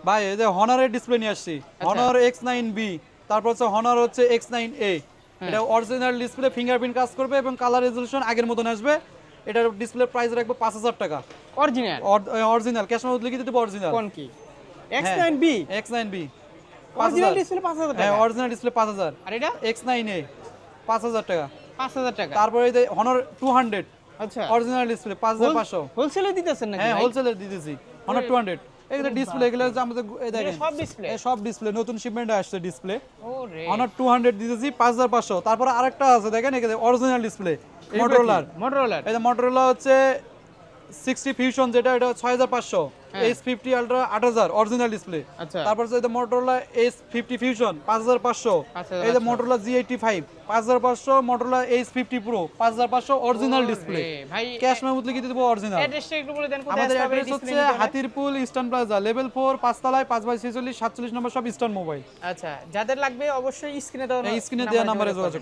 ভাই এই যে হনারের ডিসপ্লে নিয়ে আসছি, হনার X9B, তারপর হচ্ছে হনার হচ্ছে X9A। এটা অরিজিনাল ডিসপ্লে, ফিঙ্গারপ্রিন্ট কাজ করবে এবং কালার রেজোলিউশন আগের মতন আসবে। এটার ডিসপ্লে প্রাইস রাখবো 5000 টাকা। অরিজিনাল অরিজিনাল ক্যাশ মেমো লিখে দিতে অরিজিনাল। কোন কি X9B X9B অরিজিনাল ডিসপ্লে 5000 টাকা। হ্যাঁ অরিজিনাল ডিসপ্লে 5000। আর এটা X9A 5000 টাকা। 5000 টাকা। তারপরে এই যে হনার 200 আচ্ছা অরিজিনাল ডিসপ্লে 5500। হোলসেলে দিতেছেন নাকি হ্যাঁ ভাই? হোলসেলে দিতেছি হনার 200। এগুলো ডিসপ্লে, এগুলো হচ্ছে আমাদের এই দেখেন সব ডিসপ্লে এই সব ডিসপ্লে নতুন শিপমেন্টে আসছে ডিসপ্লে। ওরে হনার 200 দিতেছি 5500। তারপর আরেকটা আছে দেখেন এখানে অরিজিনাল ডিসপ্লে মোটরোলার এই যে মোটরোলা হচ্ছে 60 ফিউশন, যেটা এটা 6500। S50 ultra 8000 original display. আচ্ছা তারপর হচ্ছে মোটরোলা S50 ফিউশন 5500। এই যে Motorola G85 5500, Motorola H50 pro 5500 original display. ভাই ক্যাশ মেমো লিখে দিব অরিজিনাল। অ্যাড্রেসটা একটু বলে দেন কোথায় আমাদের আসতে হবে অ্যাড্রেস হচ্ছে হাতিরপুল ইস্টার্ন প্লাজা লেভেল 4 5তলায় 5/46 47 নম্বর সব ইস্টার্ন মোবাইল। আচ্ছা যাদের লাগবে অবশ্যই স্ক্রিনে দেওয়া এই স্ক্রিনে দেওয়া নম্বরে যোগাযোগ করুন।